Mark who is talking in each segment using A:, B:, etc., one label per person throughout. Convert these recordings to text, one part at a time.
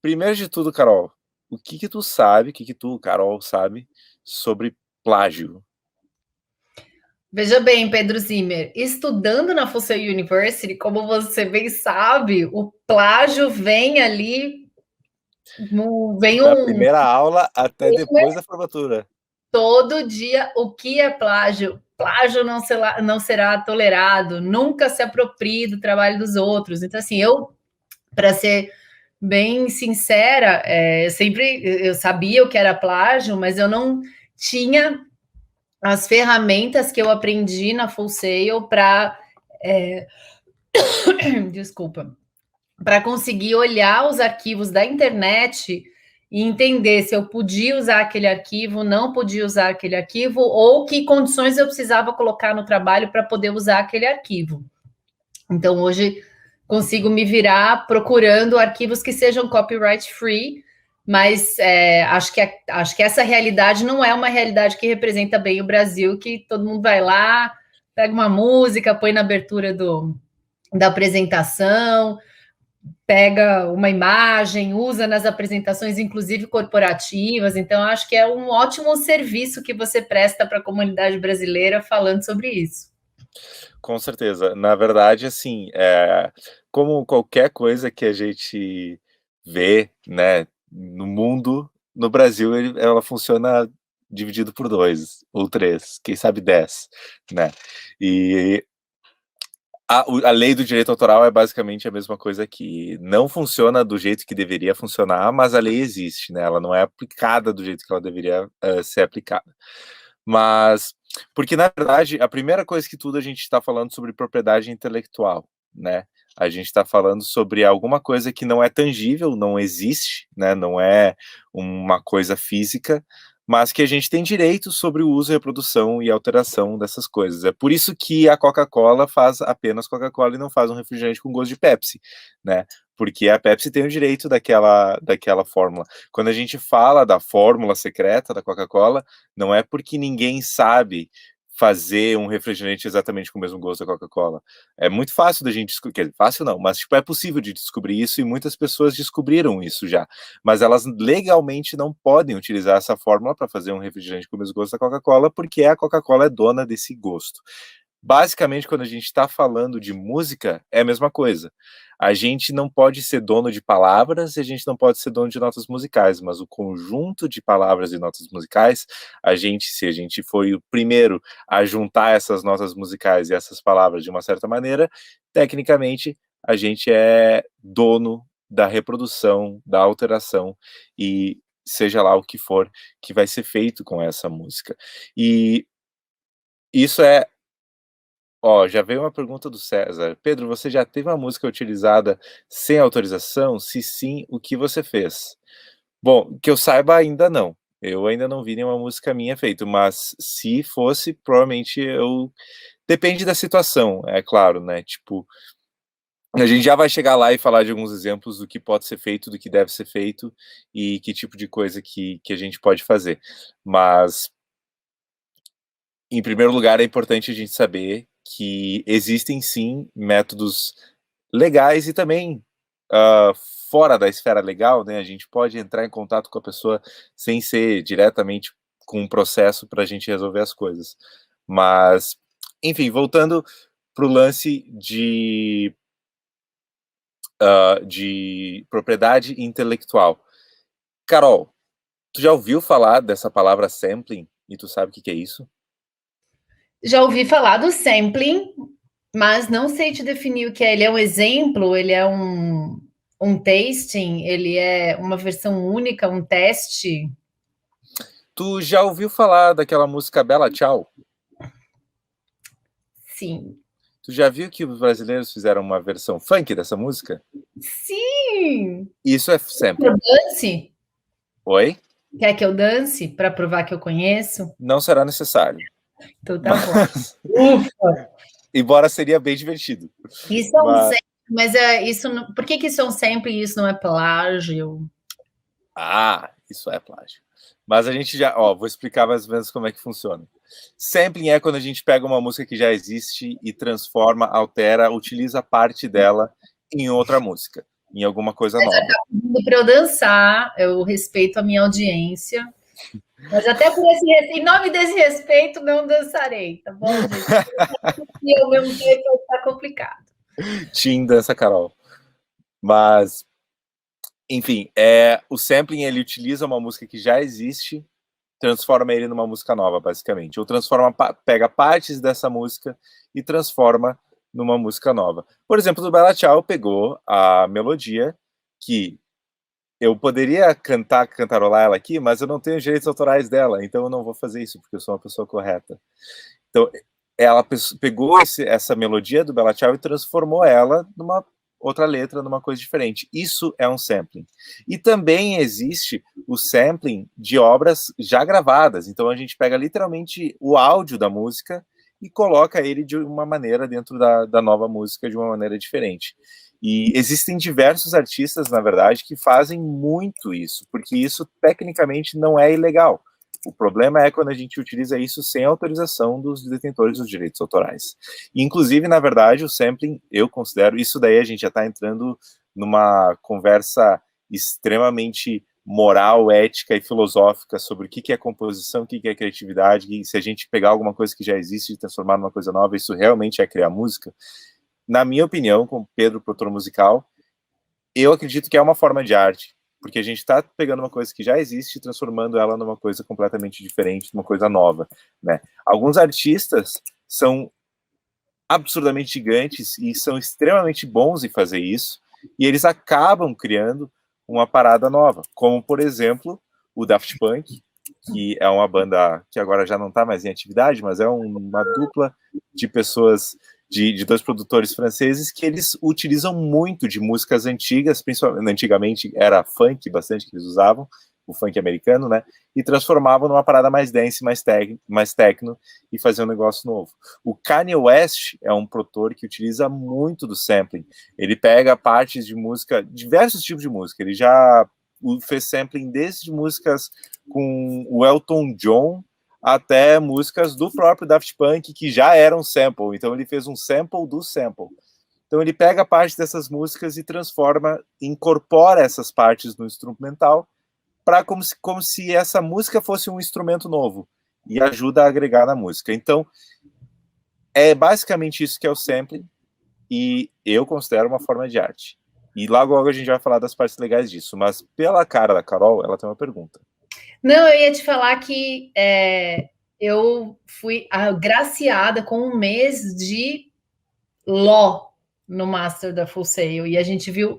A: Primeiro de tudo, Carol, o que que tu sabe, o que que tu, Carol, sabe sobre plágio?
B: Veja bem, Pedro Zimmer, estudando na Fusel University, como você bem sabe, o plágio vem ali, vem
A: Da
B: um
A: primeira aula até depois da formatura.
B: todo dia o que é plágio. Plágio não será tolerado, nunca se aproprie do trabalho dos outros. Então, assim, para ser bem sincera, eu sabia o que era plágio, mas eu não tinha as ferramentas que eu aprendi na Full Sail para desculpa, para conseguir olhar os arquivos da internet e entender se eu podia usar aquele arquivo, não podia usar aquele arquivo, ou que condições eu precisava colocar no trabalho para poder usar aquele arquivo. Então, hoje, consigo me virar procurando arquivos que sejam copyright free, mas acho que essa realidade não é uma realidade que representa bem o Brasil, que todo mundo vai lá, pega uma música, põe na abertura da apresentação, pega uma imagem, usa nas apresentações, inclusive corporativas. Então, acho que é um ótimo serviço que você presta para a comunidade brasileira falando sobre isso.
A: Com certeza. Na verdade, assim, como qualquer coisa que a gente vê, né, no mundo, no Brasil ela funciona dividido por 2 ou 3, quem sabe 10, né. E a lei do direito autoral é basicamente a mesma coisa aqui. Não funciona do jeito que deveria funcionar, mas a lei existe, né, ela não é aplicada do jeito que ela deveria, ser aplicada. Mas porque na verdade, a primeira coisa que tudo a gente está falando sobre propriedade intelectual, né. A gente está falando sobre alguma coisa que não é tangível, não existe, né, não é uma coisa física, mas que a gente tem direito sobre o uso, reprodução e alteração dessas coisas. É por isso que a Coca-Cola faz apenas Coca-Cola e não faz um refrigerante com gosto de Pepsi, né, porque a Pepsi tem o direito daquela fórmula. Quando a gente fala da fórmula secreta da Coca-Cola, não é porque ninguém sabe fazer um refrigerante exatamente com o mesmo gosto da Coca-Cola. É muito fácil da gente descobrir, fácil não, mas tipo, é possível de descobrir isso e muitas pessoas descobriram isso já. Mas elas legalmente não podem utilizar essa fórmula para fazer um refrigerante com o mesmo gosto da Coca-Cola, porque a Coca-Cola é dona desse gosto. Basicamente, quando a gente está falando de música, é a mesma coisa. A gente não pode ser dono de palavras e a gente não pode ser dono de notas musicais, mas o conjunto de palavras e notas musicais, se a gente foi o primeiro a juntar essas notas musicais e essas palavras de uma certa maneira, tecnicamente a gente é dono da reprodução, da alteração e seja lá o que for que vai ser feito com essa música. E isso é Ó, já veio uma pergunta do César. Pedro, você já teve uma música utilizada sem autorização? Se sim, o que você fez? Bom, que eu saiba, ainda não. Eu ainda não vi nenhuma música minha feita, mas se fosse, provavelmente eu. Depende da situação, é claro, né? Tipo, a gente já vai chegar lá e falar de alguns exemplos do que pode ser feito, do que deve ser feito e que tipo de coisa que a gente pode fazer. Mas, em primeiro lugar, é importante a gente saber que existem sim métodos legais e também ah, fora da esfera legal, né? A gente pode entrar em contato com a pessoa sem ser diretamente com um processo para a gente resolver as coisas. Mas, enfim, voltando para o lance de propriedade intelectual. Carol, tu já ouviu falar dessa palavra sampling e tu sabe o que que é isso?
B: Já ouvi falar do sampling, mas não sei te definir o que é. Ele é um exemplo, ele é um tasting, ele é uma versão única, um teste.
A: Tu já ouviu falar daquela música Bela Tchau?
B: Sim.
A: Tu já viu que os brasileiros fizeram uma versão funk dessa música?
B: Sim!
A: Isso é
B: Quer que eu
A: sampling.
B: dance?
A: Oi?
B: Quer que eu dance para provar que eu conheço?
A: Não será necessário.
B: Então tá bom.
A: Mas,
B: Ufa!
A: embora seria bem divertido.
B: Isso é um
A: Mas,
B: sample, mas é isso. Por que que isso é um sample e isso não é plágio?
A: isso é plágio. Mas a gente já, ó, vou explicar mais ou menos como é que funciona. Sampling é quando a gente pega uma música que já existe e transforma, altera, utiliza parte dela em outra música. em alguma coisa nova.
B: Para eu dançar, eu respeito a minha audiência. Mas até por esse, em nome desse respeito, não dançarei, tá bom, gente? E ao mesmo tempo tá complicado.
A: Team Dança Carol. Mas, enfim, o sampling, ele utiliza uma música que já existe, transforma ele numa música nova, basicamente. Ou pega partes dessa música e transforma numa música nova. Por exemplo, do Bella Ciao pegou a melodia que eu poderia cantarolar ela aqui, mas eu não tenho direitos autorais dela, então eu não vou fazer isso, porque eu sou uma pessoa correta. Então, ela pegou essa melodia do Bella Ciao e transformou ela numa outra letra, numa coisa diferente. Isso é um sampling. E também existe o sampling de obras já gravadas. Então, a gente pega literalmente o áudio da música e coloca ele de uma maneira dentro da nova música, de uma maneira diferente. E existem diversos artistas, na verdade, que fazem muito isso, porque isso tecnicamente não é ilegal. O problema é quando a gente utiliza isso sem autorização dos detentores dos direitos autorais. E, inclusive, na verdade, o sampling, eu considero, isso daí a gente já está entrando numa conversa extremamente moral, ética e filosófica sobre o que é composição, o que é criatividade, e se a gente pegar alguma coisa que já existe e transformar numa coisa nova, isso realmente é criar música. Na minha opinião, como Pedro, produtor musical, eu acredito que é uma forma de arte, porque a gente está pegando uma coisa que já existe e transformando ela numa coisa completamente diferente, numa coisa nova, né? Alguns artistas são absurdamente gigantes e são extremamente bons em fazer isso, e eles acabam criando uma parada nova, como, por exemplo, o Daft Punk, que é uma banda que agora já não está mais em atividade, mas é uma dupla de pessoas, de dois produtores franceses, que eles utilizam muito de músicas antigas, principalmente antigamente era funk bastante que eles usavam, o funk americano, né? E transformavam numa parada mais dance, mais techno, e faziam um negócio novo. O Kanye West é um produtor que utiliza muito do sampling. Ele pega partes de música, diversos tipos de música. Ele já fez sampling desde músicas com o Elton John até músicas do próprio Daft Punk que já eram sample. Então ele fez um sample do sample. Então ele pega parte dessas músicas e transforma, incorpora essas partes no instrumental para como se essa música fosse um instrumento novo e ajuda a agregar na música. Então é basicamente isso que é o sampling e eu considero uma forma de arte. E logo a gente vai falar das partes legais disso, mas pela cara da Carol, ela tem uma pergunta.
B: Não, eu ia te falar que eu fui agraciada com um mês de Law no Master da Full Sail, e a gente viu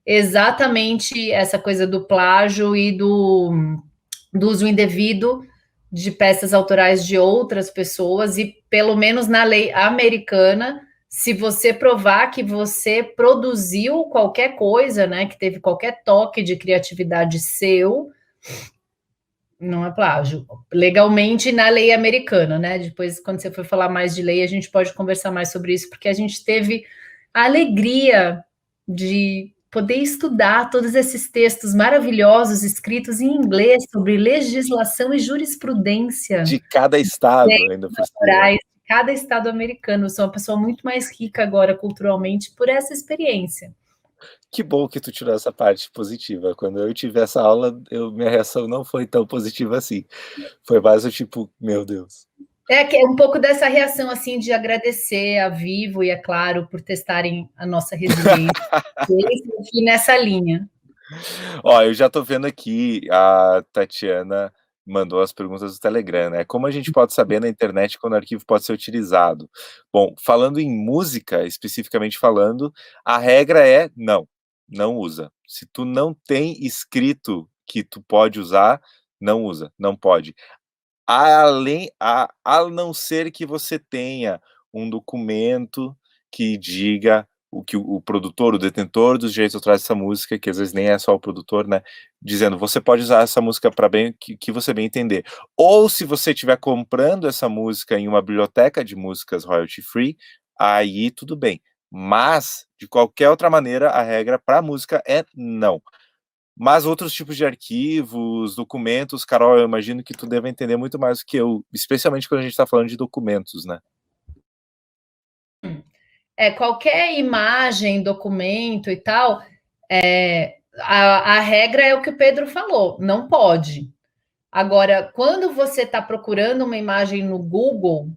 B: exatamente essa coisa do plágio e do uso indevido de peças autorais de outras pessoas, e pelo menos na lei americana, se você provar que você produziu qualquer coisa, né, que teve qualquer toque de criatividade seu, não é plágio. Legalmente na lei americana, né? Depois, quando você for falar mais de lei, a gente pode conversar mais sobre isso, porque a gente teve a alegria de poder estudar todos esses textos maravilhosos escritos em inglês sobre legislação e jurisprudência
A: De cada estado, ainda por cima.
B: de cada estado americano. Eu sou uma pessoa muito mais rica agora culturalmente por essa experiência.
A: Que bom que tu tirou essa parte positiva. Quando eu tive essa aula, minha reação não foi tão positiva assim. Foi mais o tipo, meu Deus.
B: Que é um pouco dessa reação, assim, de agradecer a Vivo e, é claro, por testarem a nossa resiliência. E nessa linha.
A: Ó, eu já tô vendo aqui, a Tatiana mandou as perguntas do Telegram, né? Como a gente pode saber na internet quando o arquivo pode ser utilizado? Bom, falando em música, especificamente falando, a regra é não usa. Se tu não tem escrito que tu pode usar, não usa, não pode. A não ser que você tenha um documento que diga o que o produtor, o detentor dos direitos autorais dessa música, que às vezes nem é só o produtor, né, dizendo, você pode usar essa música para bem que você bem entender. Ou se você estiver comprando essa música em uma biblioteca de músicas royalty free, aí tudo bem. Mas, de qualquer outra maneira, a regra para a música é não. Mas outros tipos de arquivos, documentos, Carol, eu imagino que tu deve entender muito mais do que eu, especialmente quando a gente está falando de documentos, né?
B: Qualquer imagem, documento e tal, A regra é o que o Pedro falou, não pode. Agora, quando você está procurando uma imagem no Google,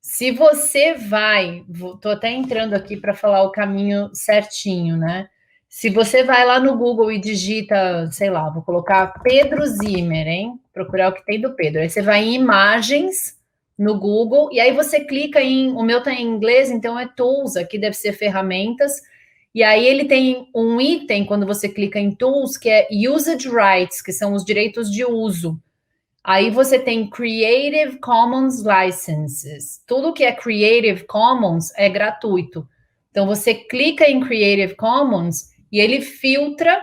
B: se você vai, estou até entrando aqui para falar o caminho certinho, né? Se você vai lá no Google e digita, sei lá, vou colocar Pedro Zimmer, hein? Procurar o que tem do Pedro. Aí você vai em imagens no Google e aí você clica em, o meu tá em inglês, então é Tools, aqui deve ser ferramentas. E aí ele tem um item quando você clica em Tools que é Usage Rights, que são os direitos de uso. Aí você tem Creative Commons Licenses. Tudo que é Creative Commons é gratuito. Então você clica em Creative Commons e ele filtra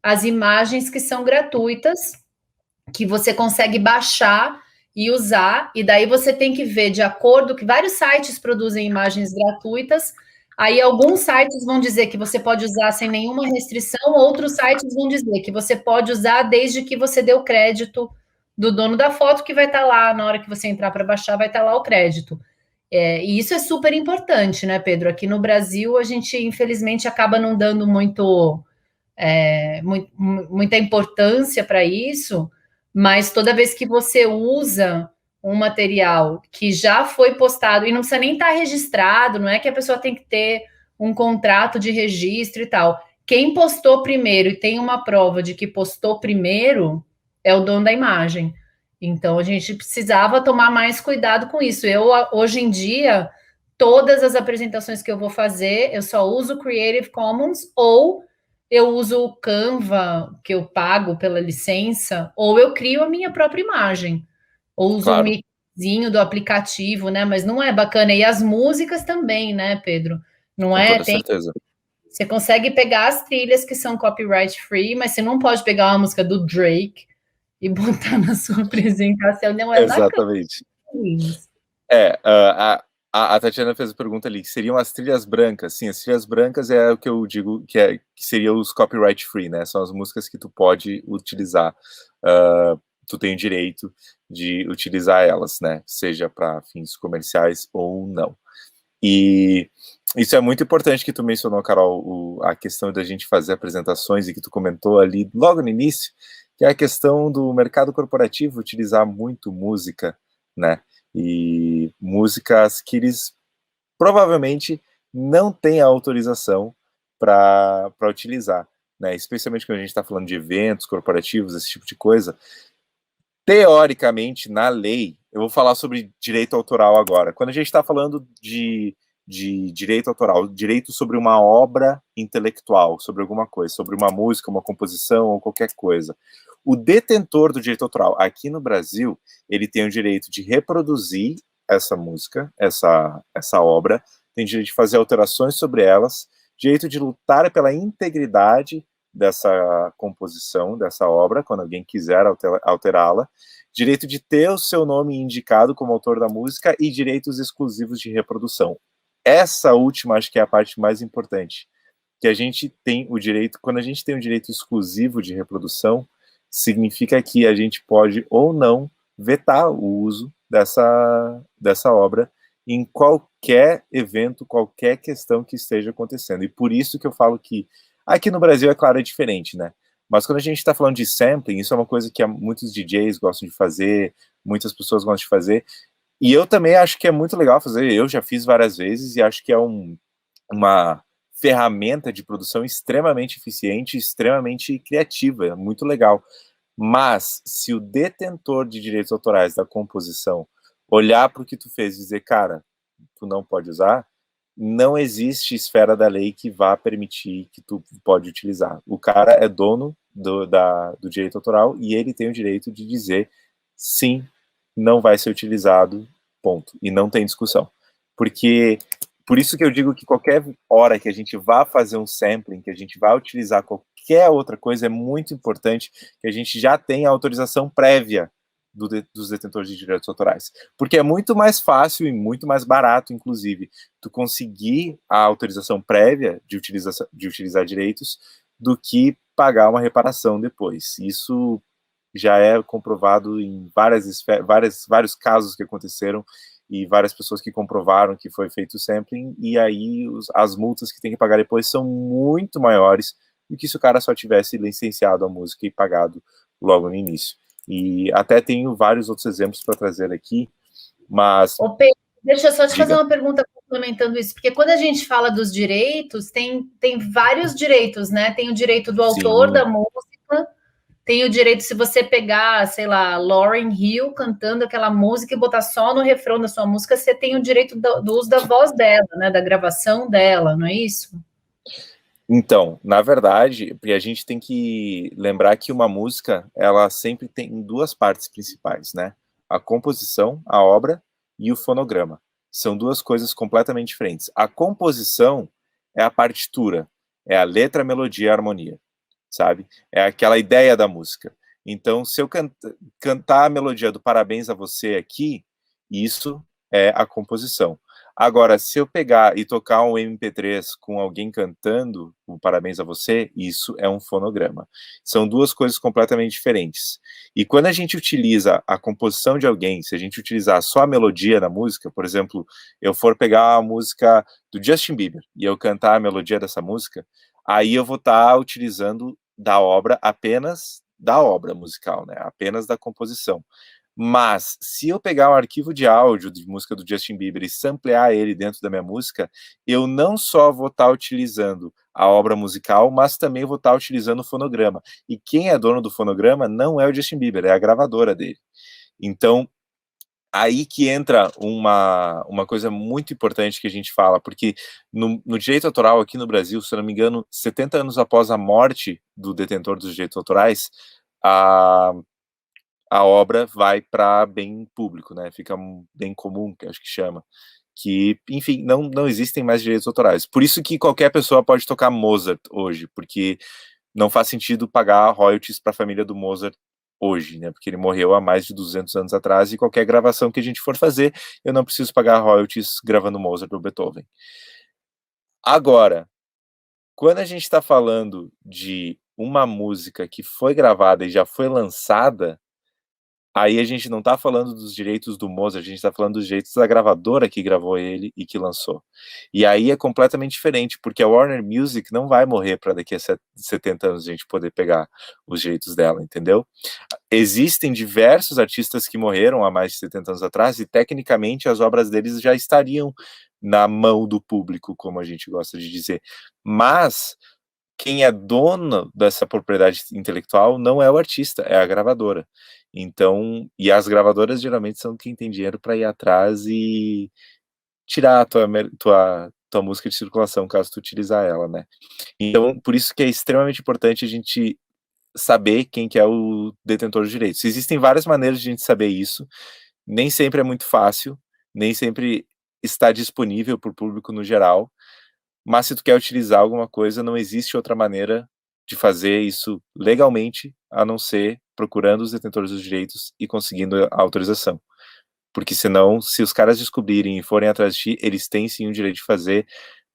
B: as imagens que são gratuitas, que você consegue baixar e usar, e daí você tem que ver de acordo que vários sites produzem imagens gratuitas. Aí alguns sites vão dizer que você pode usar sem nenhuma restrição, outros sites vão dizer que você pode usar desde que você dê o crédito do dono da foto, que vai estar lá na hora que você entrar para baixar, vai estar lá o crédito. E isso é super importante, né, Pedro? Aqui no Brasil, a gente, infelizmente, acaba não dando muita importância para isso, mas toda vez que você usa um material que já foi postado, e não precisa nem estar registrado, não é que a pessoa tem que ter um contrato de registro e tal. Quem postou primeiro e tem uma prova de que postou primeiro é o dono da imagem. Então a gente precisava tomar mais cuidado com isso. Eu, hoje em dia, todas as apresentações que eu vou fazer, eu só uso Creative Commons ou eu uso o Canva, que eu pago pela licença, ou eu crio a minha própria imagem. Ou uso um
A: Claro,
B: mixzinho do aplicativo, né? Mas não é bacana. E as músicas também, né, Pedro? Não
A: com
B: é?
A: toda certeza.
B: Você consegue pegar as trilhas que são copyright free, mas você não pode pegar uma música do Drake e botar na sua apresentação. Não é bacana
A: Exatamente.
B: isso.
A: É, a Tatiana fez a pergunta ali, que seriam as trilhas brancas. Sim, as trilhas brancas é o que eu digo que seriam os copyright free, né? São as músicas que tu pode utilizar. Tu tem o direito de utilizar elas, né? Seja para fins comerciais ou não. E isso é muito importante que tu mencionou, Carol, a questão da gente fazer apresentações e que tu comentou ali logo no início, que é a questão do mercado corporativo utilizar muito música, né? E músicas que eles provavelmente não têm autorização para utilizar, né? Especialmente quando a gente está falando de eventos corporativos, esse tipo de coisa. Teoricamente, na lei, eu vou falar sobre direito autoral agora. Quando a gente está falando de direito autoral, direito sobre uma obra intelectual, sobre alguma coisa, sobre uma música, uma composição ou qualquer coisa. O detentor do direito autoral aqui no Brasil, ele tem o direito de reproduzir essa música, essa obra, tem direito de fazer alterações sobre elas, direito de lutar pela integridade dessa composição, dessa obra, quando alguém quiser alterá-la, direito de ter o seu nome indicado como autor da música e direitos exclusivos de reprodução. Essa última acho que é a parte mais importante, que a gente tem o direito, quando a gente tem o direito exclusivo de reprodução, significa que a gente pode ou não vetar o uso dessa obra em qualquer evento, qualquer questão que esteja acontecendo. E por isso que eu falo que aqui no Brasil, é claro, é diferente, né? Mas quando a gente está falando de sampling, isso é uma coisa que muitos DJs gostam de fazer, muitas pessoas gostam de fazer, e eu também acho que é muito legal fazer, eu já fiz várias vezes, e acho que é uma ferramenta de produção extremamente eficiente, extremamente criativa, é muito legal. Mas, se o detentor de direitos autorais da composição olhar para o que tu fez e dizer, cara, tu não pode usar, não existe esfera da lei que vá permitir que tu pode utilizar. O cara é dono do direito autoral e ele tem o direito de dizer sim, não vai ser utilizado, ponto. E não tem discussão. Porque, por isso que eu digo que qualquer hora que a gente vá fazer um sampling, que a gente vá utilizar qualquer outra coisa, é muito importante que a gente já tenha autorização prévia dos detentores de direitos autorais. Porque é muito mais fácil e muito mais barato, inclusive, tu conseguir a autorização prévia de utilizar direitos do que pagar uma reparação depois. Isso já é comprovado em vários casos que aconteceram e várias pessoas que comprovaram que foi feito o sampling, e aí as multas que tem que pagar depois são muito maiores do que se o cara só tivesse licenciado a música e pagado logo no início. E até tenho vários outros exemplos para trazer aqui, mas...
B: Ô, Pedro, deixa eu só te fazer
A: Diga.
B: uma pergunta complementando isso, porque quando a gente fala dos direitos, tem vários direitos, né? Tem o direito do autor
A: Sim.
B: da música, tem o direito, se você pegar, sei lá, Lauryn Hill cantando aquela música e botar só no refrão da sua música, você tem o direito do uso da voz dela, né? Da gravação dela, não é isso?
A: Então, na verdade, porque a gente tem que lembrar que uma música, ela sempre tem duas partes principais, né? A composição, a obra, e o fonograma. São duas coisas completamente diferentes. A composição é a partitura, é a letra, a melodia e a harmonia, sabe? É aquela ideia da música. Então, se eu cantar a melodia do Parabéns a Você aqui, isso é a composição. Agora, se eu pegar e tocar um MP3 com alguém cantando o Parabéns a Você, isso é um fonograma. São duas coisas completamente diferentes. E quando a gente utiliza a composição de alguém, se a gente utilizar só a melodia da música, por exemplo, eu for pegar a música do Justin Bieber e eu cantar a melodia dessa música, aí eu vou estar utilizando da obra, apenas da obra musical, né? Apenas da composição. Mas, se eu pegar um arquivo de áudio de música do Justin Bieber e samplear ele dentro da minha música, eu não só vou estar utilizando a obra musical, mas também vou estar utilizando o fonograma. E quem é dono do fonograma não é o Justin Bieber, é a gravadora dele. Então, aí que entra uma coisa muito importante que a gente fala, porque no direito autoral aqui no Brasil, se eu não me engano, 70 anos após a morte do detentor dos direitos autorais, a obra vai para bem público, né? Fica um bem comum, que acho que chama. Que, enfim, não existem mais direitos autorais. Por isso que qualquer pessoa pode tocar Mozart hoje, porque não faz sentido pagar royalties para a família do Mozart hoje, né? Porque ele morreu há mais de 200 anos atrás e qualquer gravação que a gente for fazer, eu não preciso pagar royalties gravando Mozart ou Beethoven. Agora, quando a gente está falando de uma música que foi gravada e já foi lançada, aí a gente não está falando dos direitos do Mozart, a gente está falando dos direitos da gravadora que gravou ele e que lançou. E aí é completamente diferente, porque a Warner Music não vai morrer para daqui a 70 anos a gente poder pegar os direitos dela, entendeu? Existem diversos artistas que morreram há mais de 70 anos atrás e, tecnicamente, as obras deles já estariam na mão do público, como a gente gosta de dizer. Mas quem é dono dessa propriedade intelectual não é o artista, é a gravadora. Então, e as gravadoras geralmente são quem tem dinheiro para ir atrás e tirar a tua música de circulação, caso tu utilizar ela, né? Então, por isso que é extremamente importante a gente saber quem que é o detentor dos direitos. Existem várias maneiras de a gente saber isso, nem sempre é muito fácil, nem sempre está disponível para o público no geral, mas se tu quer utilizar alguma coisa, não existe outra maneira de fazer isso legalmente, a não ser procurando os detentores dos direitos e conseguindo a autorização. Porque senão, se os caras descobrirem e forem atrás de ti, eles têm sim o direito de fazer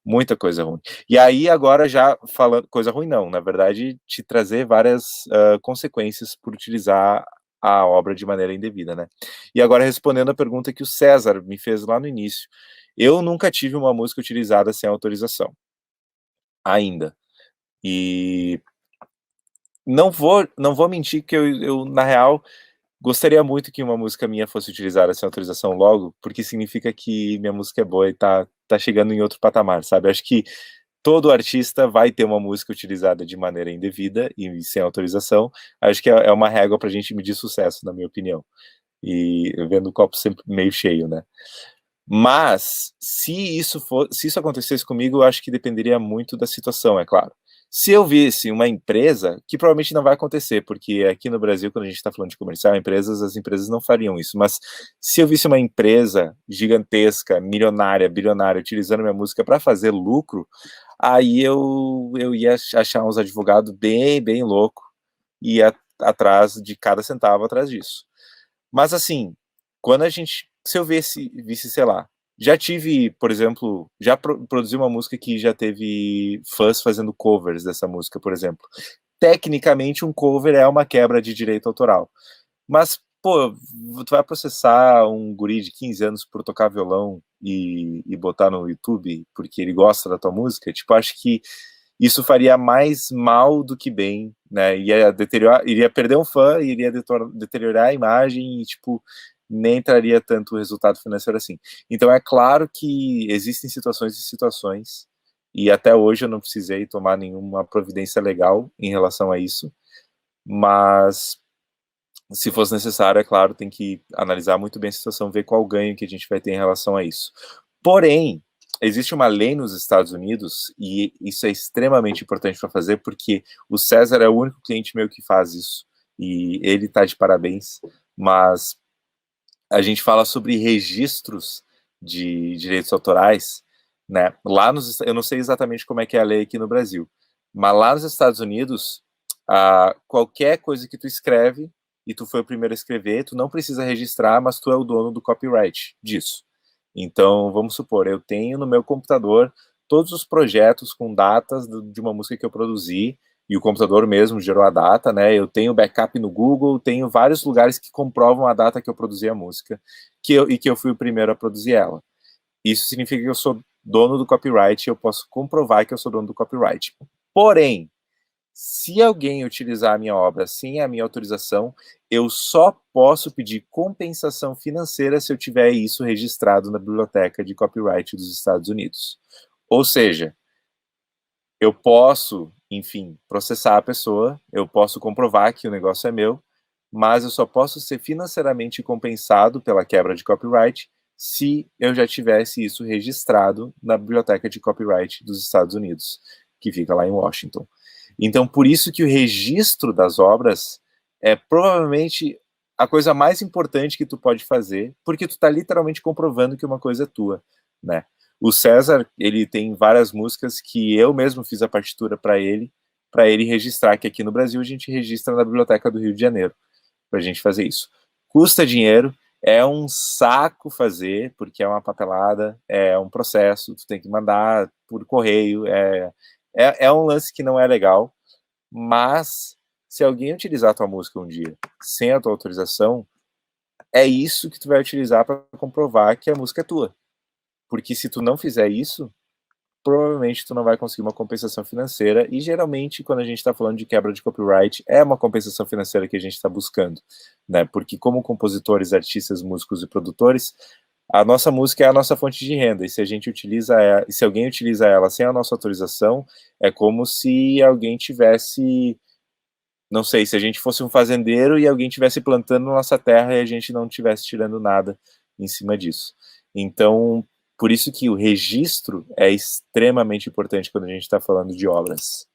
A: muita coisa ruim. E aí, agora já falando, coisa ruim não, na verdade, te trazer várias consequências por utilizar a obra de maneira indevida, né? E agora, respondendo a pergunta que o César me fez lá no início, eu nunca tive uma música utilizada sem autorização. Ainda. E não vou mentir que eu, na real, gostaria muito que uma música minha fosse utilizada sem autorização logo, porque significa que minha música é boa e tá chegando em outro patamar, sabe? Acho que todo artista vai ter uma música utilizada de maneira indevida e sem autorização. Acho que é uma régua pra gente medir sucesso, na minha opinião. E vendo o copo sempre meio cheio, né? Mas, se isso acontecesse comigo, eu acho que dependeria muito da situação, é claro. Se eu visse uma empresa, que provavelmente não vai acontecer, porque aqui no Brasil, quando a gente está falando de comercial, as empresas não fariam isso, mas se eu visse uma empresa gigantesca, milionária, bilionária, utilizando minha música para fazer lucro, aí eu ia achar uns advogados bem louco e ia atrás de cada centavo atrás disso. Mas assim, se eu visse, sei lá, já tive, por exemplo, já produzi uma música que já teve fãs fazendo covers dessa música, por exemplo. Tecnicamente, um cover é uma quebra de direito autoral. Mas, pô, tu vai processar um guri de 15 anos por tocar violão e botar no YouTube porque ele gosta da tua música? Tipo, acho que isso faria mais mal do que bem, né? Iria perder um fã, iria deteriorar a imagem e, tipo, nem traria tanto resultado financeiro assim. Então, é claro que existem situações e situações, e até hoje eu não precisei tomar nenhuma providência legal em relação a isso, mas se fosse necessário, é claro, tem que analisar muito bem a situação, ver qual ganho que a gente vai ter em relação a isso. Porém, existe uma lei nos Estados Unidos, e isso é extremamente importante para fazer, porque o César é o único cliente meu que faz isso, e ele está de parabéns, mas a gente fala sobre registros de direitos autorais, né? Eu não sei exatamente como é que é a lei aqui no Brasil, mas lá nos Estados Unidos, qualquer coisa que tu escreve, e tu foi o primeiro a escrever, tu não precisa registrar, mas tu é o dono do copyright disso. Então, vamos supor, eu tenho no meu computador todos os projetos com datas de uma música que eu produzi, e o computador mesmo gerou a data, né? Eu tenho backup no Google, tenho vários lugares que comprovam a data que eu produzi a música, e que eu fui o primeiro a produzir ela. Isso significa que eu sou dono do copyright, e eu posso comprovar que eu sou dono do copyright. Porém, se alguém utilizar a minha obra sem a minha autorização, eu só posso pedir compensação financeira se eu tiver isso registrado na Biblioteca de Copyright dos Estados Unidos. Ou seja, eu posso, enfim, processar a pessoa, eu posso comprovar que o negócio é meu, mas eu só posso ser financeiramente compensado pela quebra de copyright se eu já tivesse isso registrado na Biblioteca de Copyright dos Estados Unidos, que fica lá em Washington. Então, por isso que o registro das obras é provavelmente a coisa mais importante que tu pode fazer, porque tu está literalmente comprovando que uma coisa é tua, né? O César, ele tem várias músicas que eu mesmo fiz a partitura para ele registrar, que aqui no Brasil a gente registra na Biblioteca do Rio de Janeiro, para a gente fazer isso. Custa dinheiro, é um saco fazer, porque é uma papelada, é um processo, tu tem que mandar por correio, é um lance que não é legal, mas se alguém utilizar a tua música um dia sem a tua autorização, é isso que tu vai utilizar para comprovar que a música é tua. Porque se tu não fizer isso, provavelmente tu não vai conseguir uma compensação financeira, e geralmente quando a gente está falando de quebra de copyright, é uma compensação financeira que a gente está buscando, né? Porque como compositores, artistas, músicos e produtores, a nossa música é a nossa fonte de renda, e se a gente se alguém utiliza ela sem a nossa autorização, é como se alguém tivesse, não sei, se a gente fosse um fazendeiro e alguém tivesse plantando nossa terra e a gente não tivesse tirando nada em cima disso. Então, por isso que o registro é extremamente importante quando a gente está falando de obras.